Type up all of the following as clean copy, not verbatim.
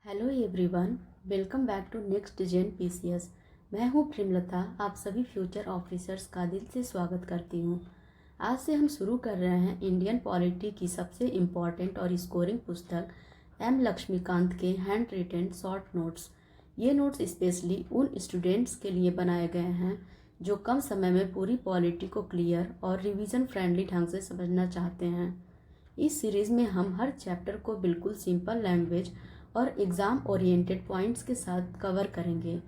Hello everyone, welcome back to next gen PCS. मैं हूं प्रेमलता, आप सभी फ्यूचर ऑफिसर्स का दिल से स्वागत करती हूं। आज से हम शुरू कर रहे हैं इंडियन पॉलिटी की सबसे इम्पॉर्टेंट और स्कोरिंग पुस्तक एम लक्ष्मीकांत के हैंड रिटेन शॉर्ट नोट्स। ये नोट्स स्पेशली उन स्टूडेंट्स के लिए बनाए गए हैं जो कम समय में पूरी पॉलिटी को क्लियर और रिवीजन फ्रेंडली ढंग से समझना चाहते हैं। इस सीरीज़ में हम हर चैप्टर को बिल्कुल सिंपल लैंग्वेज और एग्ज़ाम ओरिएंटेड पॉइंट्स के साथ कवर करेंगे।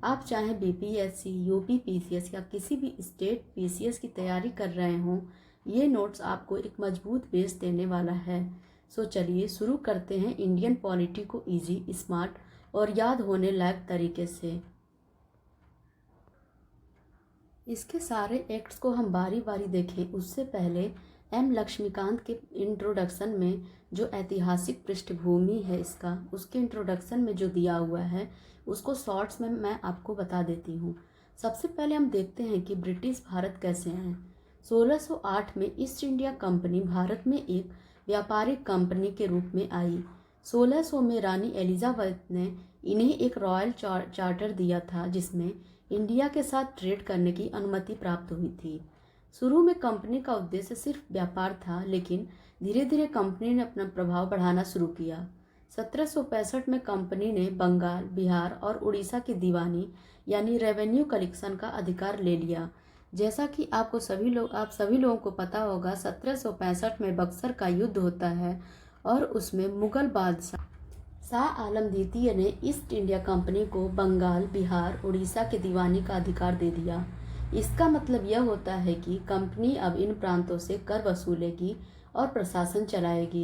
आप चाहे बीपीएससी, यूपी पीसीएस या किसी भी स्टेट पीसीएस की तैयारी कर रहे हों, ये नोट्स आपको एक मजबूत बेस देने वाला है। सो चलिए शुरू करते हैं इंडियन पॉलिटी को इजी, स्मार्ट और याद होने लायक तरीके से। इसके सारे एक्ट्स को हम बारी बारी देखें उससे पहले एम लक्ष्मीकांत के इंट्रोडक्शन में जो ऐतिहासिक पृष्ठभूमि है इसका, उसके इंट्रोडक्शन में जो दिया हुआ है उसको शॉर्ट्स में मैं आपको बता देती हूँ। सबसे पहले हम देखते हैं कि ब्रिटिश भारत कैसे आए। 1608 में ईस्ट इंडिया कंपनी भारत में एक व्यापारिक कंपनी के रूप में आई। 1600 में रानी एलिजाबेथ ने इन्हें एक रॉयल चार्टर दिया था जिसमें इंडिया के साथ ट्रेड करने की अनुमति प्राप्त हुई थी। शुरू में कंपनी का उद्देश्य सिर्फ व्यापार था, लेकिन धीरे धीरे कंपनी ने अपना प्रभाव बढ़ाना शुरू किया। 1765 में कंपनी ने बंगाल, बिहार और उड़ीसा की दीवानी यानी रेवेन्यू कलेक्शन का अधिकार ले लिया। जैसा कि आप सभी लोगों को पता होगा, 1765 में बक्सर का युद्ध होता है और उसमें मुगल बादशाह शाह आलम द्वितीय ने ईस्ट इंडिया कंपनी को बंगाल, बिहार, उड़ीसा के दीवानी का अधिकार दे दिया। इसका मतलब यह होता है कि कंपनी अब इन प्रांतों से कर वसूलेगी और प्रशासन चलाएगी।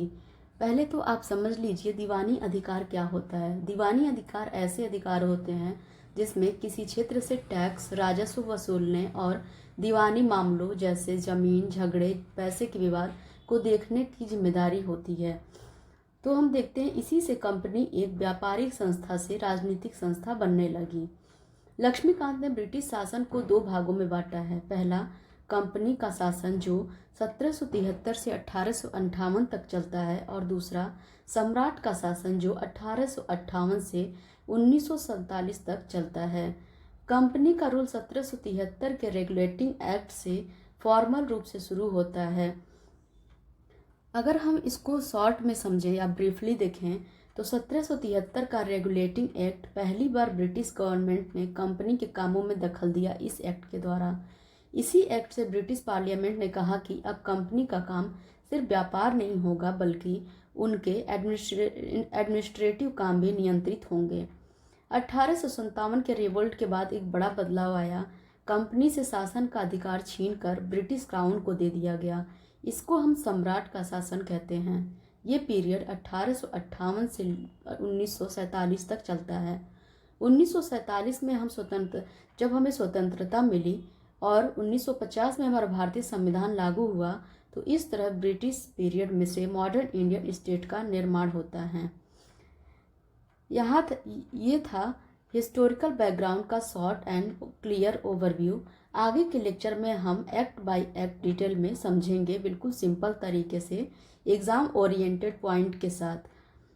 पहले तो आप समझ लीजिए दीवानी अधिकार क्या होता है। दीवानी अधिकार ऐसे अधिकार होते हैं जिसमें किसी क्षेत्र से टैक्स, राजस्व वसूलने और दीवानी मामलों जैसे जमीन, झगड़े, पैसे के विवाद को देखने की जिम्मेदारी होती है। तो हम देखते हैं इसी से कंपनी एक व्यापारिक संस्था से राजनीतिक संस्था बनने लगी। लक्ष्मीकांत ने ब्रिटिश शासन को दो भागों में बांटा है। पहला, कंपनी का शासन जो 1773 से 1858 तक चलता है, और दूसरा, सम्राट का शासन जो 1858 से 1947 तक चलता है। कंपनी का रूल 1773 के रेगुलेटिंग एक्ट से फॉर्मल रूप से शुरू होता है। अगर हम इसको शॉर्ट में समझें या ब्रीफली देखें तो 1773 का रेगुलेटिंग एक्ट पहली बार ब्रिटिश गवर्नमेंट ने कंपनी के कामों में दखल दिया। इस एक्ट के द्वारा, इसी एक्ट से ब्रिटिश पार्लियामेंट ने कहा कि अब कंपनी का काम सिर्फ व्यापार नहीं होगा बल्कि उनके एडमिनिस्ट्रेटिव काम भी नियंत्रित होंगे। 1857 के रिवोल्ट के बाद एक बड़ा बदलाव आया। कंपनी से शासन का अधिकार छीनकर ब्रिटिश क्राउन को दे दिया गया। इसको हम सम्राट का शासन कहते हैं। ये पीरियड 1858 से 1947 तक चलता है। 1947 में जब हमें स्वतंत्रता मिली और 1950 में हमारा भारतीय संविधान लागू हुआ, तो इस तरह ब्रिटिश पीरियड में से मॉडर्न इंडियन स्टेट का निर्माण होता है। ये था हिस्टोरिकल बैकग्राउंड का शॉर्ट एंड क्लियर ओवरव्यू। आगे के लेक्चर में हम एक्ट बाय एक्ट डिटेल में समझेंगे, बिल्कुल सिंपल तरीके से, एग्ज़ाम ओरिएंटेड पॉइंट के साथ।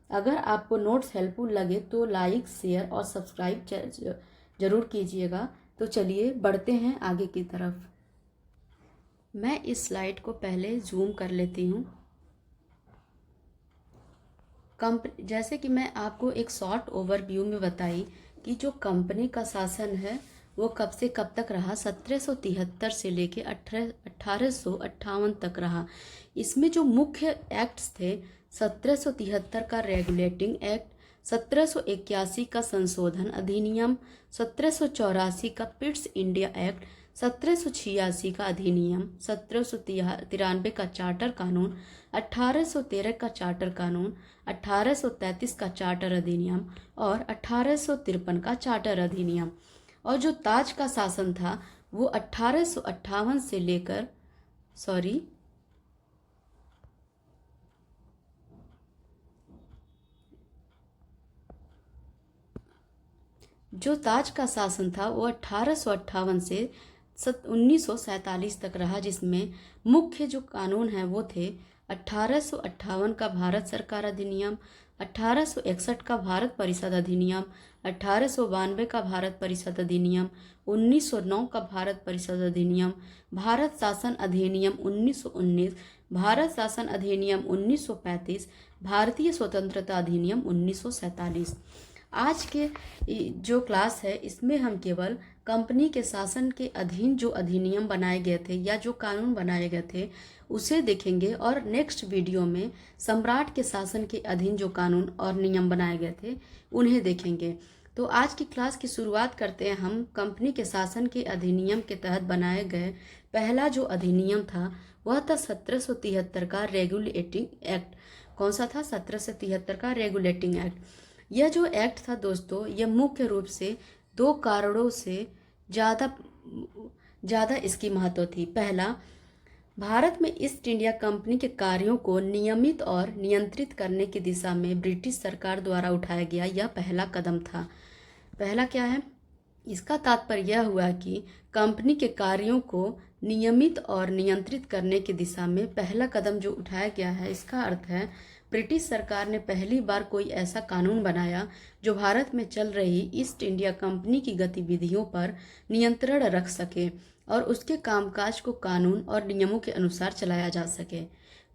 अगर आपको नोट्स हेल्पफुल लगे तो लाइक, शेयर और सब्सक्राइब जरूर कीजिएगा। तो चलिए बढ़ते हैं आगे की तरफ। मैं इस स्लाइड को पहले जूम कर लेती हूँ। जैसे कि मैं आपको एक शॉर्ट ओवरव्यू में बताई कि जो कंपनी का शासन है वो कब से कब तक रहा। 1773 से लेके 1858 तक रहा। इसमें जो मुख्य एक्ट्स थे, 1773 का रेगुलेटिंग एक्ट, 1781 का संशोधन अधिनियम, 1784 का पिट्स इंडिया एक्ट, 1786 का अधिनियम, 1793 का चार्टर कानून, 1813 का चार्टर कानून, 1833 का चार्टर अधिनियम और 1853 का चार्टर अधिनियम। और जो ताज का शासन था वो 1858 से लेकर जो ताज का शासन था वो 1858 से 1947 तक रहा, जिसमें मुख्य जो कानून हैं वो थे 1858 का भारत सरकार अधिनियम, 1861 का भारत परिषद अधिनियम, 1892 का भारत परिषद अधिनियम, 1909 का भारत परिषद अधिनियम, भारत शासन अधिनियम 1919, भारत शासन अधिनियम 1935, भारतीय स्वतंत्रता अधिनियम 1947। आज के जो क्लास है इसमें हम केवल कंपनी के शासन के अधीन जो अधिनियम बनाए गए थे या जो कानून बनाए गए थे उसे देखेंगे, और नेक्स्ट वीडियो में सम्राट के शासन के अधीन जो कानून और नियम बनाए गए थे उन्हें देखेंगे। तो आज की क्लास की शुरुआत करते हैं हम कंपनी के शासन के अधिनियम के तहत बनाए गए पहला जो अधिनियम था वह था 1773 का रेगुलेटिंग एक्ट। कौन सा था? 1773 का रेगुलेटिंग एक्ट। यह जो एक्ट था दोस्तों, यह मुख्य रूप से दो कारणों से ज़्यादा इसकी महत्व थी। पहला, भारत में ईस्ट इंडिया कंपनी के कार्यों को नियमित और नियंत्रित करने की दिशा में ब्रिटिश सरकार द्वारा उठाया गया यह पहला कदम था। पहला क्या है? इसका तात्पर्य यह हुआ कि कंपनी के कार्यों को नियमित और नियंत्रित करने की दिशा में पहला कदम जो उठाया गया है, इसका अर्थ है ब्रिटिश सरकार ने पहली बार कोई ऐसा कानून बनाया जो भारत में चल रही ईस्ट इंडिया कंपनी की गतिविधियों पर नियंत्रण रख सके और उसके कामकाज को कानून और नियमों के अनुसार चलाया जा सके।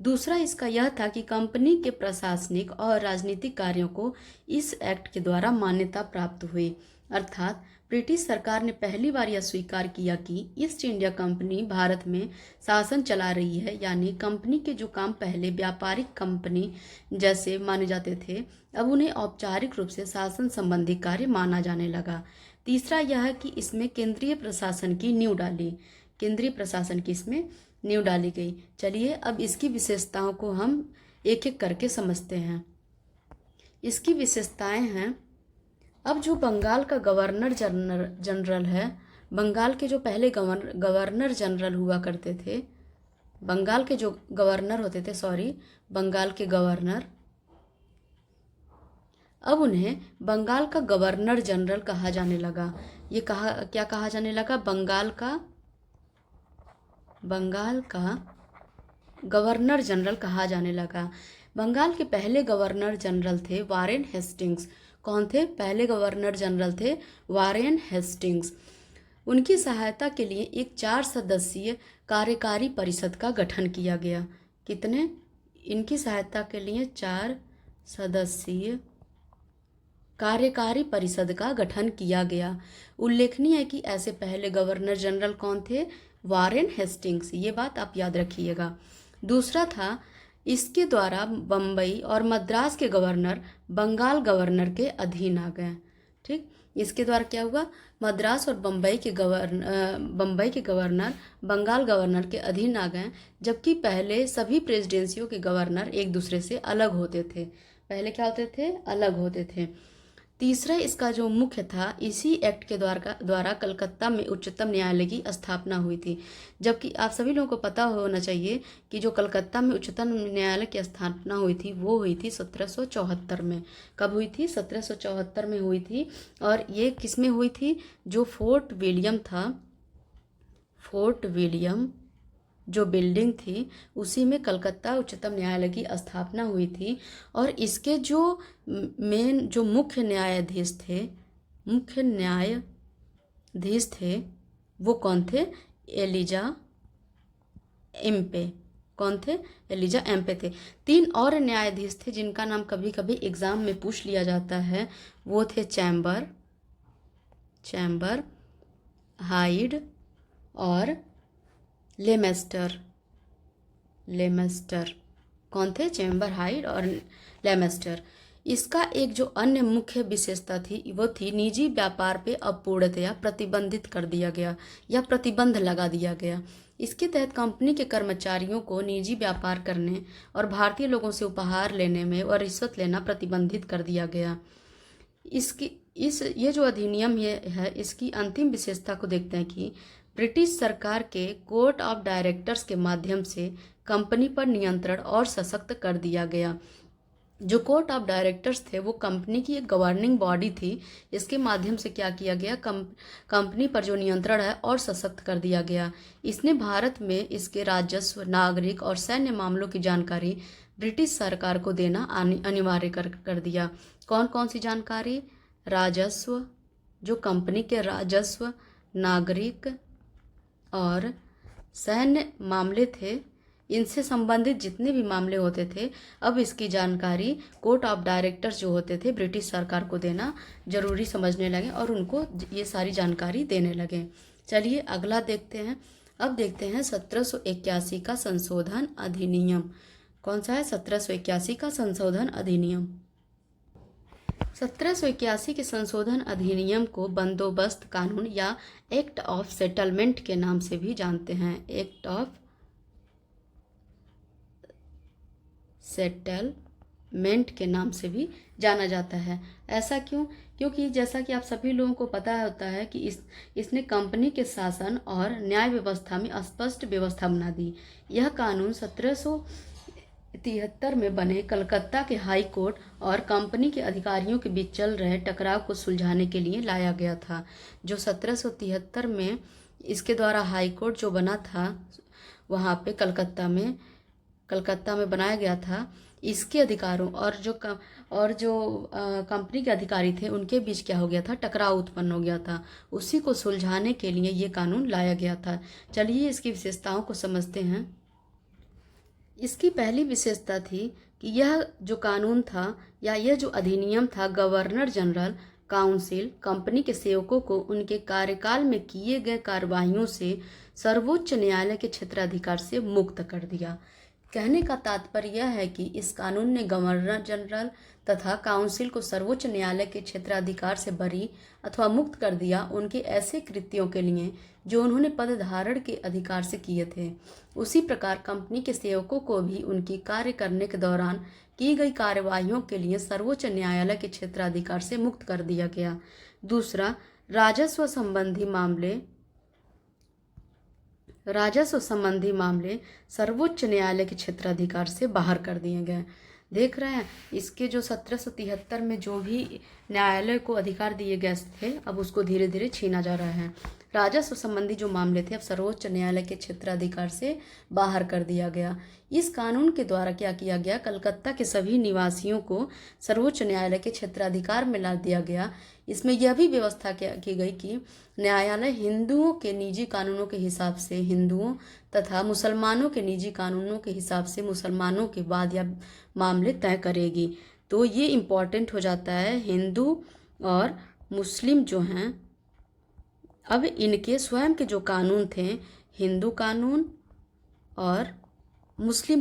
दूसरा इसका यह था कि कंपनी के प्रशासनिक और राजनीतिक कार्यों को इस एक्ट के द्वारा मान्यता प्राप्त हुई, अर्थात ब्रिटिश सरकार ने पहली बार यह स्वीकार किया कि ईस्ट इंडिया कंपनी भारत में शासन चला रही है, यानी कंपनी के जो काम पहले व्यापारिक कंपनी जैसे माने जाते थे अब उन्हें औपचारिक रूप से शासन संबंधी कार्य माना जाने लगा। तीसरा यह है कि इसमें केंद्रीय प्रशासन की नींव डाली गई। चलिए अब इसकी विशेषताओं को हम एक एक करके समझते हैं। इसकी विशेषताएं हैं, अब जो बंगाल का गवर्नर जनरल है, बंगाल के जो पहले गवर्नर जनरल हुआ करते थे, बंगाल के जो गवर्नर होते थे, बंगाल के गवर्नर, अब उन्हें बंगाल का गवर्नर जनरल कहा जाने लगा। ये क्या कहा जाने लगा? बंगाल का गवर्नर जनरल कहा जाने लगा। बंगाल के पहले गवर्नर जनरल थे वारेन हेस्टिंग्स। कौन थे? पहले गवर्नर जनरल थे वारेन हेस्टिंग्स। उनकी सहायता के लिए एक 4 सदस्यीय कार्यकारी परिषद का गठन किया गया। कितने? इनकी सहायता के लिए 4 सदस्यीय कार्यकारी परिषद का गठन किया गया। उल्लेखनीय है कि ऐसे पहले गवर्नर जनरल कौन थे? Warren Hastings. ये बात आप याद रखिएगा। दूसरा था, इसके द्वारा बम्बई और मद्रास के गवर्नर बंगाल गवर्नर के अधीन आ गए। ठीक, इसके द्वारा क्या हुआ? मद्रास और बम्बई के गवर्नर बंगाल गवर्नर के अधीन आ गए, जबकि पहले सभी प्रेसिडेंसियों के गवर्नर एक दूसरे से अलग होते थे। पहले क्या होते थे? अलग होते थे। तीसरा इसका जो मुख्य था, इसी एक्ट के द्वारा कलकत्ता में उच्चतम न्यायालय की स्थापना हुई थी। जबकि आप सभी लोगों को पता होना चाहिए कि जो कलकत्ता में उच्चतम न्यायालय की स्थापना हुई थी वो हुई थी 1774 में। कब हुई थी? 1774 में हुई थी। और ये किस में हुई थी? जो फोर्ट विलियम था, फोर्ट विलियम जो बिल्डिंग थी उसी में कलकत्ता उच्चतम न्यायालय की स्थापना हुई थी। और इसके जो मुख्य न्यायाधीश थे वो कौन थे? एलिजा एम्पे। कौन थे? एलिजा एम्पे थे। 3 और न्यायाधीश थे जिनका नाम कभी कभी एग्जाम में पूछ लिया जाता है। वो थे चैम्बर, हाइड और लेमेस्टर। कौन थे? चैम्बर, हाइड और लेमेस्टर। इसका एक जो अन्य मुख्य विशेषता थी वो थी निजी व्यापार पे अब पूर्णतया प्रतिबंधित कर दिया गया या प्रतिबंध लगा दिया गया। इसके तहत कंपनी के कर्मचारियों को निजी व्यापार करने और भारतीय लोगों से उपहार लेने में और रिश्वत लेना प्रतिबंधित कर दिया गया। ये जो अधिनियम है इसकी अंतिम विशेषता को देखते हैं कि ब्रिटिश सरकार के कोर्ट ऑफ डायरेक्टर्स के माध्यम से कंपनी पर नियंत्रण और सशक्त कर दिया गया। जो कोर्ट ऑफ डायरेक्टर्स थे वो कंपनी की एक गवर्निंग बॉडी थी। इसके माध्यम से क्या किया गया, कंपनी पर जो नियंत्रण है और सशक्त कर दिया गया। इसने भारत में इसके राजस्व, नागरिक और सैन्य मामलों की जानकारी ब्रिटिश सरकार को देना अनिवार्य कर दिया। कौन कौन सी जानकारी? राजस्व, जो कंपनी के राजस्व, नागरिक और सैन्य मामले थे, इनसे संबंधित जितने भी मामले होते थे, अब इसकी जानकारी कोर्ट ऑफ डायरेक्टर्स जो होते थे ब्रिटिश सरकार को देना जरूरी समझने लगे और उनको ये सारी जानकारी देने लगे। चलिए अगला देखते हैं। अब देखते हैं 1781 का संशोधन अधिनियम। कौन सा है? 1781 का संशोधन अधिनियम। 1781 के संशोधन अधिनियम को बंदोबस्त कानून या एक्ट ऑफ सेटलमेंट के नाम से भी जानते हैं। एक्ट ऑफ सेटलमेंट के नाम से भी जाना जाता है। ऐसा क्यों? क्योंकि जैसा कि आप सभी लोगों को पता होता है कि इसने कंपनी के शासन और न्याय व्यवस्था में स्पष्ट व्यवस्था बना दी। यह कानून 1773 में बने कलकत्ता के हाई कोर्ट और कंपनी के अधिकारियों के बीच चल रहे टकराव को सुलझाने के लिए लाया गया था। जो 1773 में इसके द्वारा हाई कोर्ट जो बना था वहाँ पे कलकत्ता में बनाया गया था, इसके अधिकारों और जो कंपनी के अधिकारी थे उनके बीच क्या हो गया था, टकराव उत्पन्न हो गया था। उसी को सुलझाने के लिए ये कानून लाया गया था। चलिए इसकी विशेषताओं को समझते हैं। इसकी पहली विशेषता थी कि यह जो कानून था या यह जो अधिनियम था, गवर्नर जनरल काउंसिल कंपनी के सेवकों को उनके कार्यकाल में किए गए कार्यवाहियों से सर्वोच्च न्यायालय के क्षेत्राधिकार से मुक्त कर दिया। कहने का तात्पर्य यह है कि इस कानून ने गवर्नर जनरल तथा काउंसिल को सर्वोच्च न्यायालय के क्षेत्राधिकार से बरी अथवा मुक्त कर दिया उनके ऐसे कृत्यों के लिए जो उन्होंने पद धारण के अधिकार से किए थे। उसी प्रकार कंपनी के सेवकों को भी उनकी कार्य करने के दौरान की गई कार्यवाहियों के लिए सर्वोच्च न्यायालय के क्षेत्राधिकार से मुक्त कर दिया गया। दूसरा, राजस्व संबंधी मामले सर्वोच्च न्यायालय के क्षेत्राधिकार से बाहर कर दिए गए। देख रहे हैं, इसके जो 1773 में जो भी न्यायालय को अधिकार दिए गए थे, अब उसको धीरे धीरे छीना जा रहा है। राजस्व संबंधी जो मामले थे अब सर्वोच्च न्यायालय के क्षेत्राधिकार से बाहर कर दिया गया। इस कानून के द्वारा क्या किया गया, कलकत्ता के सभी निवासियों को सर्वोच्च न्यायालय के क्षेत्राधिकार में ला दिया गया। इसमें यह भी व्यवस्था की गई कि न्यायालय हिंदुओं के निजी कानूनों के हिसाब से हिंदुओं तथा मुसलमानों के निजी कानूनों के हिसाब से मुसलमानों के बाद या मामले तय करेगी। तो ये इम्पॉर्टेंट हो जाता है। हिंदू और मुस्लिम जो हैं, अब इनके स्वयं के जो कानून थे, हिंदू कानून और मुस्लिम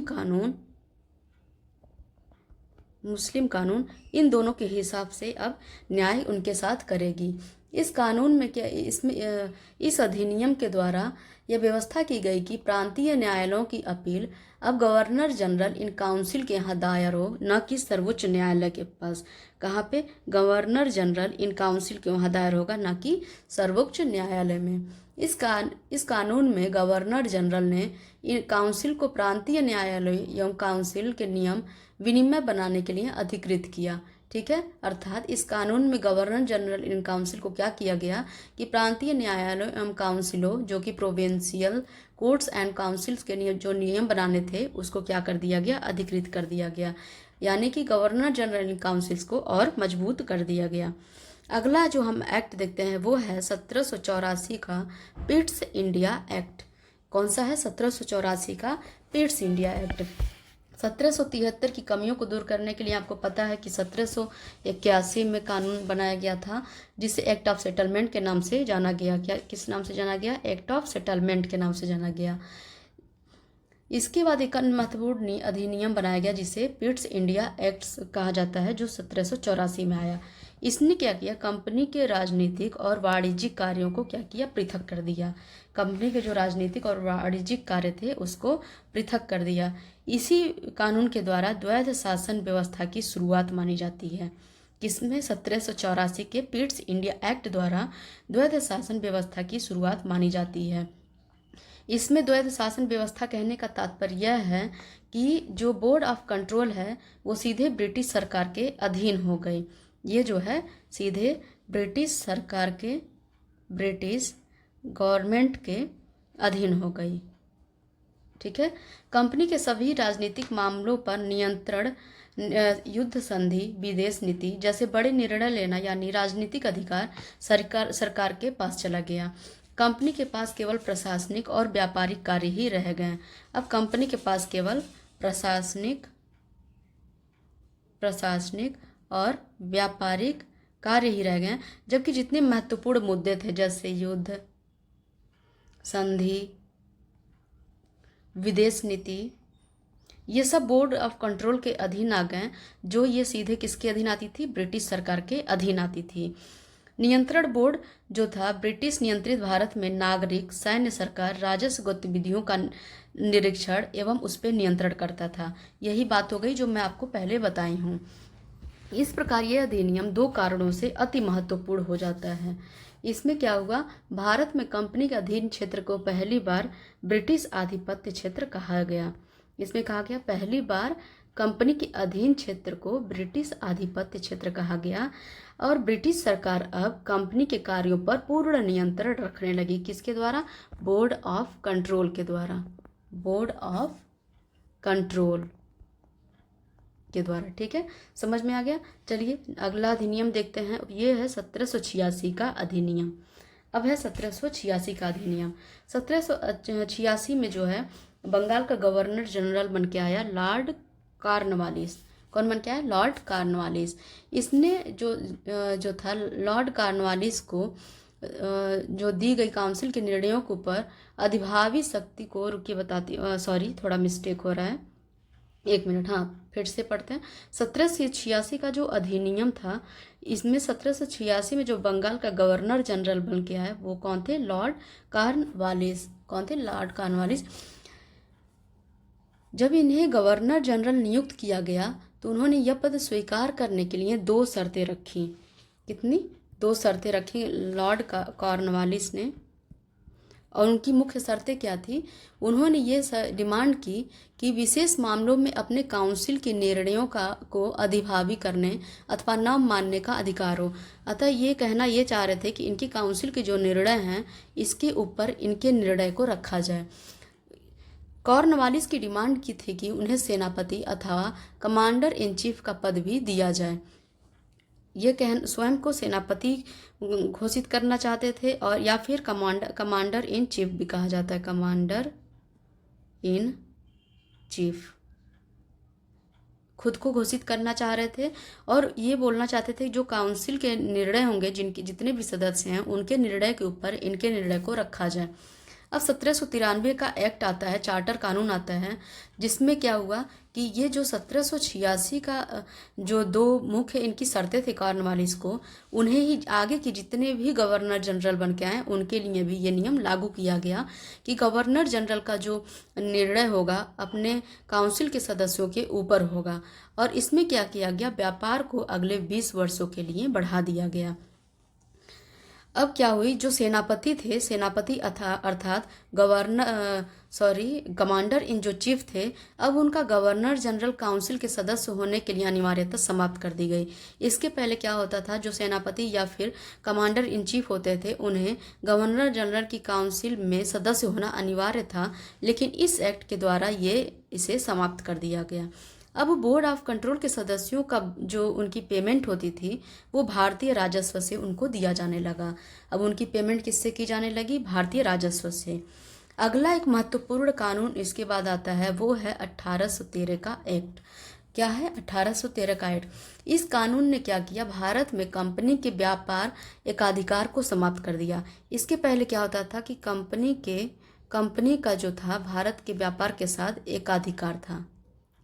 कानून, इन दोनों के हिसाब से अब न्याय उनके साथ करेगी। इस कानून में क्या, इस अधिनियम के द्वारा यह व्यवस्था की गई कि प्रांतीय न्यायालयों की अपील अब गवर्नर जनरल इन काउंसिल के यहाँ दायर हो, न कि सर्वोच्च न्यायालय के पास। कहाँ पे? गवर्नर जनरल इन काउंसिल के वहाँ दायर होगा, न कि सर्वोच्च न्यायालय में। इस कानून में गवर्नर जनरल ने इन काउंसिल को प्रांतीय न्यायालय एवं काउंसिल के नियम विनिमय बनाने के लिए अधिकृत किया। ठीक है, अर्थात इस कानून में गवर्नर जनरल इन काउंसिल को क्या किया गया कि प्रांतीय न्यायालयों एवं काउंसिलों जो कि प्रोविंशियल कोर्ट्स एंड काउंसिल्स के जो नियम बनाने थे उसको क्या कर दिया गया, अधिकृत कर दिया गया। यानी कि गवर्नर जनरल इन काउंसिल्स को और मजबूत कर दिया गया। अगला जो हम एक्ट देखते हैं वो है 1784 का पिट्स इंडिया एक्ट। कौन सा है? 1784 का पिट्स इंडिया एक्ट। 1773 की कमियों को दूर करने के लिए आपको पता है कि 1781 में कानून बनाया गया था जिसे एक्ट ऑफ सेटलमेंट के नाम से जाना गया। क्या, किस नाम से जाना गया? एक्ट ऑफ सेटलमेंट के नाम से जाना गया। इसके बाद एक अन्य महत्वपूर्ण अधिनियम बनाया गया जिसे पिट्स इंडिया एक्ट कहा जाता है, जो 1784 में आया। इसने क्या किया, कंपनी के राजनीतिक और वाणिज्यिक कार्यों को क्या किया, पृथक कर दिया। कंपनी के जो राजनीतिक और वाणिज्यिक कार्य थे उसको पृथक कर दिया। इसी कानून के द्वारा द्वैध शासन व्यवस्था की शुरुआत मानी जाती है। किसमें? 1784 के पिट्स इंडिया एक्ट द्वारा द्वैध शासन व्यवस्था की शुरुआत मानी जाती है। इसमें द्वैध शासन व्यवस्था कहने का तात्पर्य यह है कि जो बोर्ड ऑफ कंट्रोल है वो सीधे ब्रिटिश सरकार के अधीन हो गई। ये जो है सीधे ब्रिटिश सरकार के, ब्रिटिश गवर्नमेंट के अधीन हो गई। ठीक है। कंपनी के सभी राजनीतिक मामलों पर नियंत्रण, युद्ध संधि, विदेश नीति जैसे बड़े निर्णय लेना यानी राजनीतिक अधिकार सरकार के पास चला गया। कंपनी के पास केवल प्रशासनिक और व्यापारिक कार्य ही रह गए। अब कंपनी के पास केवल प्रशासनिक और व्यापारिक कार्य ही रह गए, जबकि जितने महत्वपूर्ण मुद्दे थे जैसे युद्ध संधि, विदेश नीति, ये सब बोर्ड ऑफ कंट्रोल के अधीन आ गए, जो ये सीधे किसके अधीन आती थी? ब्रिटिश सरकार के अधीन आती थी। नियंत्रण बोर्ड जो था ब्रिटिश नियंत्रित भारत में नागरिक, सैन्य, सरकार, राजस्व गतिविधियों का निरीक्षण एवं उस पर नियंत्रण करता था। यही बात हो गई जो मैं आपको पहले बताई हूँ। इस प्रकार यह अधिनियम दो कारणों से अति महत्वपूर्ण हो जाता है। इसमें क्या हुआ? भारत में कंपनी के अधीन क्षेत्र को पहली बार ब्रिटिश आधिपत्य क्षेत्र कहा गया। इसमें कहा गया पहली बार कंपनी के अधीन क्षेत्र को ब्रिटिश आधिपत्य क्षेत्र कहा गया और ब्रिटिश सरकार अब कंपनी के कार्यों पर पूर्ण नियंत्रण रखने लगी। किसके द्वारा? बोर्ड ऑफ कंट्रोल के द्वारा, बोर्ड ऑफ कंट्रोल के द्वारा। ठीक है, समझ में आ गया। चलिए अगला अधिनियम देखते हैं। ये है 1786 का अधिनियम। अब है 1786 का अधिनियम। 1786 में जो है बंगाल का गवर्नर जनरल बन के आया लॉर्ड कॉर्नवालिस। कौन बन के आया? Lord Cornwallis. इसने जो था लॉर्ड कॉर्नवालिस को जो दी गई काउंसिल के निर्णयों के ऊपर अधिभावी शक्ति को, रुकिए बताती, सॉरी थोड़ा मिस्टेक हो रहा है, एक मिनट, हाँ फिर से पढ़ते हैं। 1786 का जो अधिनियम था, इसमें 1786 में जो बंगाल का गवर्नर जनरल बन के आया वो कौन थे? Lord Cornwallis. कौन थे? Lord Cornwallis. जब इन्हें गवर्नर जनरल नियुक्त किया गया तो उन्होंने यह पद स्वीकार करने के लिए दो शर्तें रखी। कितनी? दो शर्तें रखी लॉर्ड कॉर्नवालिस ने। और उनकी मुख्य शर्तें क्या थी? उन्होंने ये डिमांड की कि विशेष मामलों में अपने काउंसिल के निर्णयों को अधिभावी करने अथवा न मानने का अधिकार हो। अतः ये कहना ये चाह रहे थे कि इनकी काउंसिल के जो निर्णय हैं इसके ऊपर इनके निर्णय को रखा जाए। कॉर्नवालिस की डिमांड की थी कि उन्हें सेनापति अथवा कमांडर इन चीफ का पद भी दिया जाए। ये स्वयं को सेनापति घोषित करना चाहते थे और या फिर कमांडर इन चीफ भी कहा जाता है, कमांडर इन चीफ खुद को घोषित करना चाह रहे थे और ये बोलना चाहते थे जो काउंसिल के निर्णय होंगे, जिनके जितने भी सदस्य हैं उनके निर्णय के ऊपर इनके निर्णय को रखा जाए। अब 1793 का एक्ट आता है, चार्टर कानून आता है, जिसमें क्या हुआ कि ये जो 1786 का जो दो मुख्य इनकी शर्तें थी कॉर्नवालिस को, उन्हें ही आगे के जितने भी गवर्नर जनरल बन के आए उनके लिए भी ये नियम लागू किया गया कि गवर्नर जनरल का जो निर्णय होगा अपने काउंसिल के सदस्यों के ऊपर होगा। और इसमें क्या किया गया? व्यापार को अगले 20 वर्षों के लिए बढ़ा दिया गया। अब क्या हुई? जो सेनापति थे, सेनापति अर्थात कमांडर इन जो चीफ थे, अब उनका गवर्नर जनरल काउंसिल के सदस्य होने के लिए अनिवार्यता समाप्त कर दी गई। इसके पहले क्या होता था? जो सेनापति या फिर कमांडर इन चीफ होते थे उन्हें गवर्नर जनरल की काउंसिल में सदस्य होना अनिवार्य था, लेकिन इस एक्ट के द्वारा इसे समाप्त कर दिया गया। अब बोर्ड ऑफ कंट्रोल के सदस्यों का जो उनकी पेमेंट होती थी वो भारतीय राजस्व से उनको दिया जाने लगा। अब उनकी पेमेंट किससे की जाने लगी? भारतीय राजस्व से। अगला एक महत्वपूर्ण कानून इसके बाद आता है, वो है 1813 का एक्ट। क्या है? 1813 का एक्ट। इस कानून ने क्या किया? भारत में कंपनी के व्यापार एकाधिकार को समाप्त कर दिया। इसके पहले क्या होता था कि कंपनी का जो था भारत के व्यापार के साथ एकाधिकार था।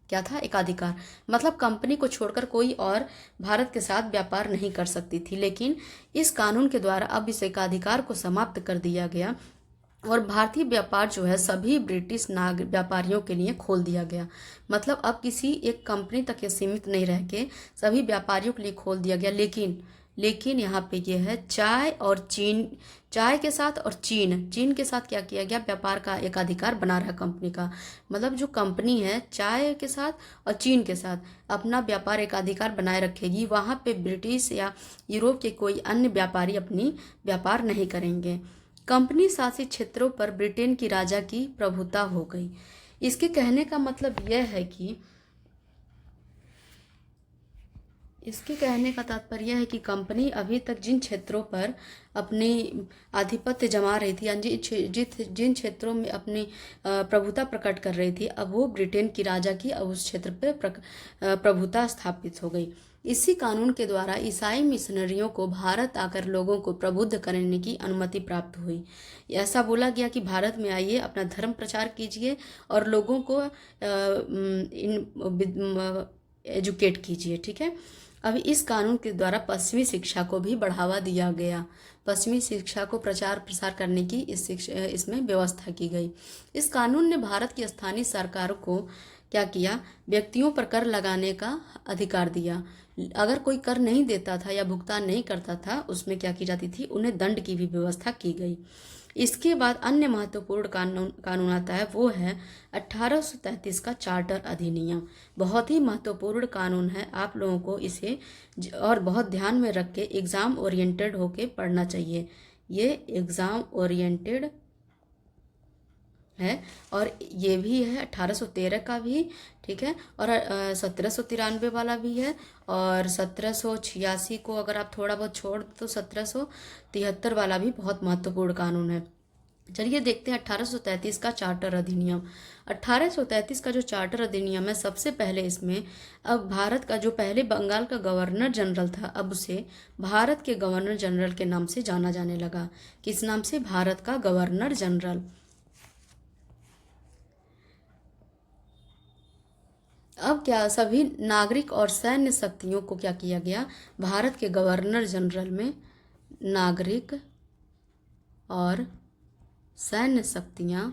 क्या था? एकाधिकार। मतलब कंपनी को छोड़कर कोई और भारत के साथ व्यापार नहीं कर सकती थी, लेकिन इस कानून के द्वारा अब इस एकाधिकार को समाप्त कर दिया गया और भारतीय व्यापार जो है सभी ब्रिटिश व्यापारियों के लिए खोल दिया गया। मतलब अब किसी एक कंपनी तक ये सीमित नहीं रह के सभी व्यापारियों के लिए खोल दिया गया। लेकिन यहाँ पे ये है चाय और चीन, चाय के साथ और चीन के साथ क्या किया गया, व्यापार का एक अधिकार बना रहा कंपनी का। मतलब जो कंपनी है चाय के साथ और चीन के साथ अपना व्यापार एक अधिकार बनाए रखेगी, वहाँ पे ब्रिटिश या यूरोप के कोई अन्य व्यापारी अपनी व्यापार नहीं करेंगे। कंपनी शासित क्षेत्रों पर ब्रिटेन की राजा की प्रभुता हो गई। इसके कहने का मतलब यह है कि इसके कहने का तात्पर्य है कि कंपनी अभी तक जिन क्षेत्रों पर अपनी आधिपत्य जमा रही थी, जिन क्षेत्रों में अपनी प्रभुता प्रकट कर रही थी, अब वो ब्रिटेन की राजा की अब उस क्षेत्र पर प्रभुता स्थापित हो गई। इसी कानून के द्वारा ईसाई मिशनरियों को भारत आकर लोगों को प्रबुद्ध करने की अनुमति प्राप्त हुई। ऐसा बोला गया कि भारत में आइए, अपना धर्म प्रचार कीजिए और लोगों को एजुकेट कीजिए। ठीक है, अभी इस कानून के द्वारा पश्चिमी शिक्षा को भी बढ़ावा दिया गया। पश्चिमी शिक्षा को प्रचार प्रसार करने की इसमें व्यवस्था की गई। इस कानून ने भारत की स्थानीय सरकार को क्या किया, व्यक्तियों पर कर लगाने का अधिकार दिया। अगर कोई कर नहीं देता था या भुगतान नहीं करता था, उसमें क्या की जाती थी, उन्हें दंड की भी व्यवस्था की गई। इसके बाद अन्य महत्वपूर्ण कानून आता है, वो है 1833 का चार्टर अधिनियम। बहुत ही महत्वपूर्ण कानून है, आप लोगों को इसे और बहुत ध्यान में रख के एग्ज़ाम ओरिएंटेड होके पढ़ना चाहिए। ये एग्ज़ाम ओरिएंटेड है और ये भी है 1813 का भी, ठीक है, और 1793 वाला भी है, और 1786 को अगर आप थोड़ा बहुत छोड़ तो 1773 वाला भी बहुत महत्वपूर्ण कानून है। चलिए देखते हैं 1833 का चार्टर अधिनियम। 1833 का जो चार्टर अधिनियम है, सबसे पहले इसमें अब भारत का जो पहले बंगाल का गवर्नर जनरल था, अब उसे भारत के गवर्नर जनरल के नाम से जाना जाने लगा। किस नाम से? भारत का गवर्नर जनरल। अब क्या, सभी नागरिक और सैन्य शक्तियों को क्या किया गया, भारत के गवर्नर जनरल में नागरिक और सैन्य शक्तियां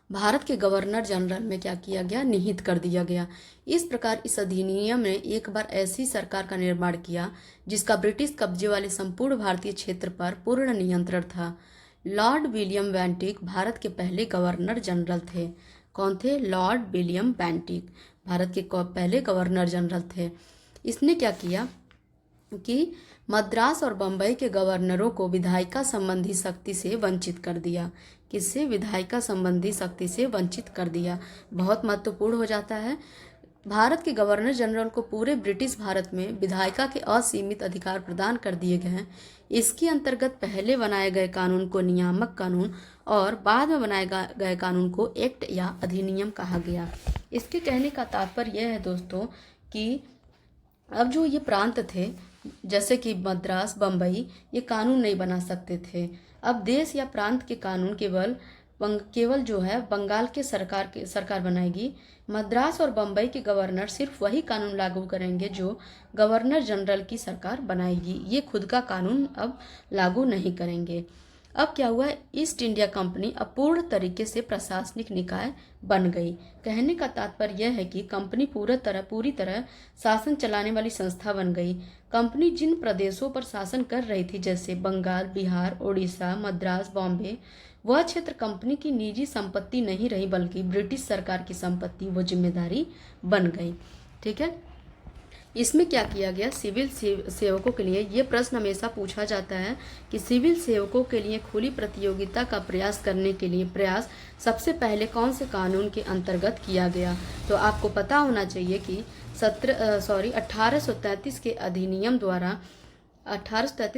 भारत के गवर्नर जनरल में क्या किया गया, निहित कर दिया गया। इस प्रकार इस अधिनियम ने एक बार ऐसी सरकार का निर्माण किया जिसका ब्रिटिश कब्जे वाले संपूर्ण भारतीय क्षेत्र पर पूर्ण नियंत्रण था। लॉर्ड विलियम बेंटिक भारत के पहले गवर्नर जनरल थे। कौन थे? लॉर्ड विलियम बेंटिक भारत के पहले गवर्नर जनरल थे। इसने क्या किया कि मद्रास और बम्बई के गवर्नरों को विधायिका संबंधी शक्ति से वंचित कर दिया। किससे? विधायिका संबंधी शक्ति से वंचित कर दिया। बहुत महत्वपूर्ण हो जाता है। भारत के गवर्नर जनरल को पूरे ब्रिटिश भारत में विधायिका के असीमित अधिकार प्रदान कर दिए गए हैं। इसके अंतर्गत पहले बनाए गए कानून को नियामक कानून और बाद में बनाए गए कानून को एक्ट या अधिनियम कहा गया। इसके कहने का तात्पर्य यह है दोस्तों कि अब जो ये प्रांत थे, जैसे कि मद्रास, बम्बई, ये कानून नहीं बना सकते थे। अब देश या प्रांत के कानून केवल जो है बंगाल के सरकार बनाएगी। मद्रास और बम्बई के गवर्नर सिर्फ वही कानून लागू करेंगे जो गवर्नर जनरल की सरकार बनाएगी। ये खुद का कानून अब लागू नहीं करेंगे। अब क्या हुआ, ईस्ट इंडिया कंपनी अपूर्ण तरीके से प्रशासनिक निकाय बन गई। कहने का तात्पर्य यह है कि कंपनी पूरी तरह शासन चलाने वाली संस्था बन गई। कंपनी जिन प्रदेशों पर शासन कर रही थी, जैसे बंगाल, बिहार, उड़ीसा, मद्रास, बॉम्बे, वह क्षेत्र कंपनी की निजी संपत्ति नहीं रही बल्कि ब्रिटिश सरकार की संपत्ति, वो जिम्मेदारी बन गई। ठीक है, इसमें क्या किया गया, सिविल सेवकों के लिए, ये प्रश्न हमेशा पूछा जाता है कि सिविल सेवकों के लिए खुली प्रतियोगिता का प्रयास करने के लिए प्रयास सबसे पहले कौन से कानून के अंतर्गत किया गया। तो आपको पता होना चाहिए कि 1833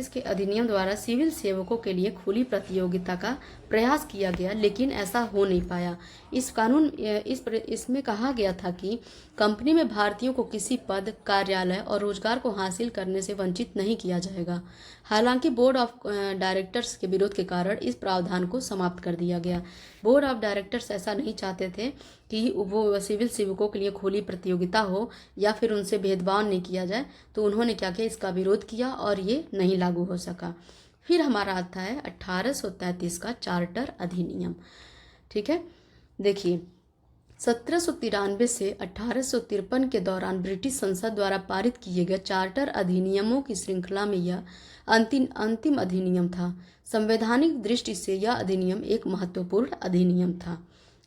के अधिनियम द्वारा सिविल सेवकों के लिए खुली प्रतियोगिता का प्रयास किया गया, लेकिन ऐसा हो नहीं पाया। इसमें कहा गया था कि कंपनी में भारतीयों को किसी पद, कार्यालय और रोजगार को हासिल करने से वंचित नहीं किया जाएगा। हालांकि बोर्ड ऑफ डायरेक्टर्स के विरोध के कारण इस प्रावधान को समाप्त कर दिया गया। बोर्ड ऑफ डायरेक्टर्स ऐसा नहीं चाहते थे कि वो सिविल सेवकों के लिए खुली प्रतियोगिता हो या फिर उनसे भेदभाव नहीं किया जाए, तो उन्होंने क्या किया, इसका विरोध किया और ये नहीं लागू हो सका। फिर हमारा आता है 1833 का चार्टर अधिनियम। ठीक है, देखिए 1793 से 1853 के दौरान ब्रिटिश संसद द्वारा पारित किए गए चार्टर अधिनियमों की श्रृंखला में यह अंतिम अधिनियम था। संवैधानिक दृष्टि से यह अधिनियम एक महत्वपूर्ण अधिनियम था।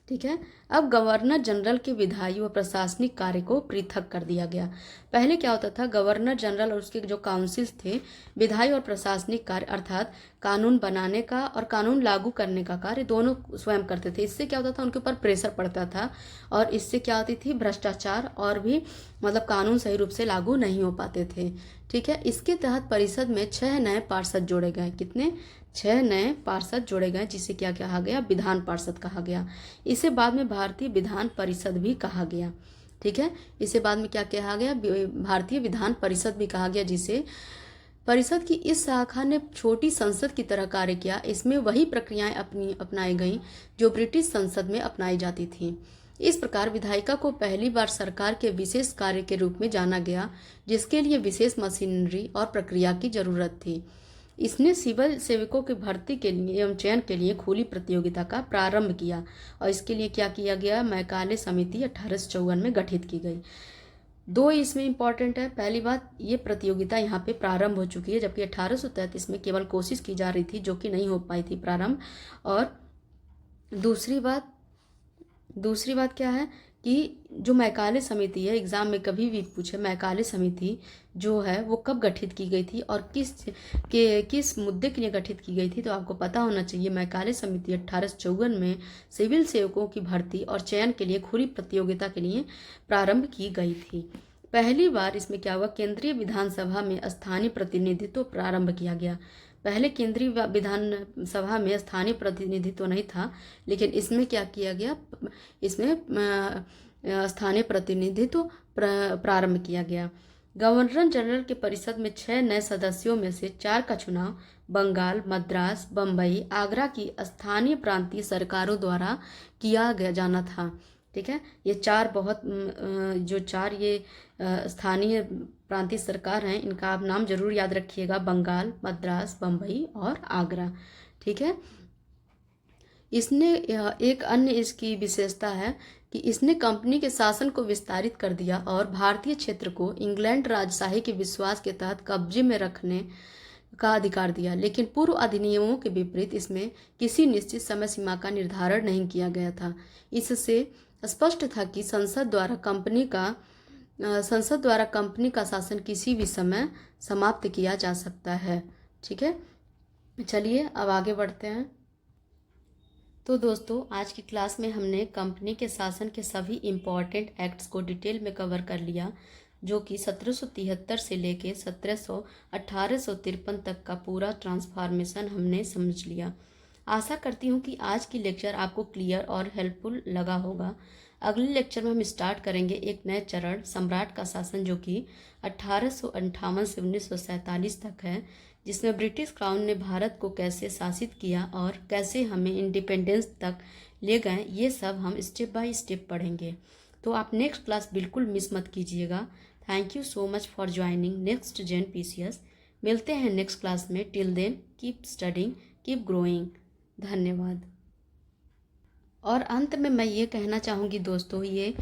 ठीक है। अब गवर्नर जनरल के विधायी व प्रशासनिक कार्य को पृथक कर दिया गया। पहले क्या होता था, गवर्नर जनरल और उसके जो काउंसिल्स थे, विधायी और प्रशासनिक कार्य अर्थात कानून बनाने का और कानून लागू करने का कार्य दोनों स्वयं करते थे। इससे क्या होता था, उनके ऊपर प्रेशर पड़ता था और इससे क्या होती थी, भ्रष्टाचार और भी मतलब कानून सही रूप से लागू नहीं हो पाते थे। ठीक है। इसके तहत परिषद में 6 नए पार्षद जोड़े गए। कितने? 6 नए पार्षद जोड़े गए, जिसे क्या कहा गया, विधान पार्षद कहा गया। इसे बाद में भारतीय विधान परिषद भी कहा गया। ठीक है। इसे बाद में क्या कहा गया, भारतीय विधान परिषद भी कहा गया, जिसे परिषद की इस शाखा ने छोटी संसद की तरह कार्य किया। इसमें वही प्रक्रियाएं अपनाई गईं जो ब्रिटिश संसद में अपनाई जाती थीं। इस प्रकार विधायिका को पहली बार सरकार के विशेष कार्य के रूप में जाना गया, जिसके लिए विशेष मशीनरी और प्रक्रिया की जरूरत थी। इसने सिविल सेवकों की भर्ती के लिए एवं चयन के लिए खुली प्रतियोगिता का प्रारंभ किया और इसके लिए क्या किया गया, मैकाले समिति 1854 में गठित की गई। 2 इसमें इंपॉर्टेंट है। पहली बात, ये प्रतियोगिता यहाँ पे प्रारंभ हो चुकी है, जबकि 1833 में केवल कोशिश की जा रही थी, जो कि नहीं हो पाई थी प्रारंभ। और दूसरी बात क्या है कि जो मैकाले समिति है, एग्जाम में कभी भी पूछे मैकाले समिति जो है वो कब गठित की गई थी और किस मुद्दे के लिए गठित की गई थी, तो आपको पता होना चाहिए। मैकाले समिति 1854 में सिविल सेवकों की भर्ती और चयन के लिए खुली प्रतियोगिता के लिए प्रारंभ की गई थी। पहली बार इसमें क्या हुआ, केंद्रीय विधानसभा में स्थानीय प्रतिनिधित्व प्रारंभ किया गया। पहले केंद्रीय विधानसभा में स्थानीय प्रतिनिधित्व नहीं था, लेकिन इसमें क्या किया गया, इसमें स्थानीय प्रतिनिधित्व प्रारंभ किया गया। गवर्नर जनरल के परिषद में 6 नए सदस्यों में से 4 का चुनाव बंगाल, मद्रास, बम्बई, आगरा की स्थानीय प्रांतीय सरकारों द्वारा किया जाना था। ठीक है। ये 4 जो 4 ये स्थानीय प्रांतीय सरकार हैं, इनका आप नाम जरूर याद रखिएगा, बंगाल, मद्रास, बम्बई और आगरा। ठीक है। इसने एक अन्य इसकी विशेषता है कि इसने कंपनी के शासन को विस्तारित कर दिया और भारतीय क्षेत्र को इंग्लैंड राजशाही के विश्वास के तहत कब्जे में रखने का अधिकार दिया। लेकिन पूर्व अधिनियमों के विपरीत इसमें किसी निश्चित समय सीमा का निर्धारण नहीं किया गया था। इससे स्पष्ट था कि संसद द्वारा कंपनी का शासन किसी भी समय समाप्त किया जा सकता है। ठीक है। चलिए अब आगे बढ़ते हैं। तो दोस्तों, आज की क्लास में हमने कंपनी के शासन के सभी इम्पॉर्टेंट एक्ट्स को डिटेल में कवर कर लिया, जो कि 1773 से लेके 1853 तक का पूरा ट्रांसफॉर्मेशन हमने समझ लिया। आशा करती हूँ कि आज की लेक्चर आपको क्लियर और हेल्पफुल लगा होगा। अगले लेक्चर में हम स्टार्ट करेंगे एक नए चरण, सम्राट का शासन, जो कि 1858 से 1947 तक है, जिसमें ब्रिटिश क्राउन ने भारत को कैसे शासित किया और कैसे हमें इंडिपेंडेंस तक ले गए, ये सब हम स्टेप बाय स्टेप पढ़ेंगे। तो आप नेक्स्ट क्लास बिल्कुल मिस मत कीजिएगा। Thank you so much for joining next gen PCS. मिलते हैं नेक्स्ट क्लास में। Till then keep studying, keep growing. धन्यवाद। और अंत में मैं ये कहना चाहूँगी दोस्तों, ये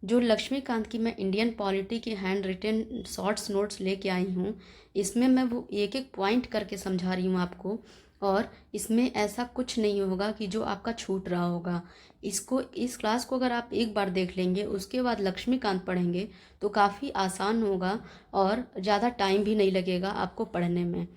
जो लक्ष्मीकांत की मैं इंडियन पॉलिटी की हैंड रिटन शॉर्ट्स नोट्स लेके आई हूँ, इसमें मैं वो एक एक पॉइंट करके समझा रही हूँ आपको, और इसमें ऐसा कुछ नहीं होगा कि जो आपका छूट रहा होगा। इस क्लास को अगर आप एक बार देख लेंगे, उसके बाद लक्ष्मीकांत पढ़ेंगे तो काफ़ी आसान होगा और ज़्यादा टाइम भी नहीं लगेगा आपको पढ़ने में।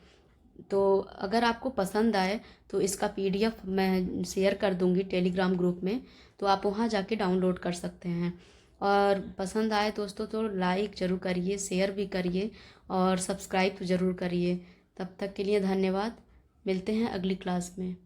तो अगर आपको पसंद आए तो इसका PDF मैं शेयर कर दूंगी टेलीग्राम ग्रुप में, तो आप वहाँ जाके डाउनलोड कर सकते हैं। और पसंद आए दोस्तों तो लाइक ज़रूर करिए, शेयर भी करिए और सब्सक्राइब ज़रूर करिए। तब तक के लिए धन्यवाद। मिलते हैं अगली क्लास में।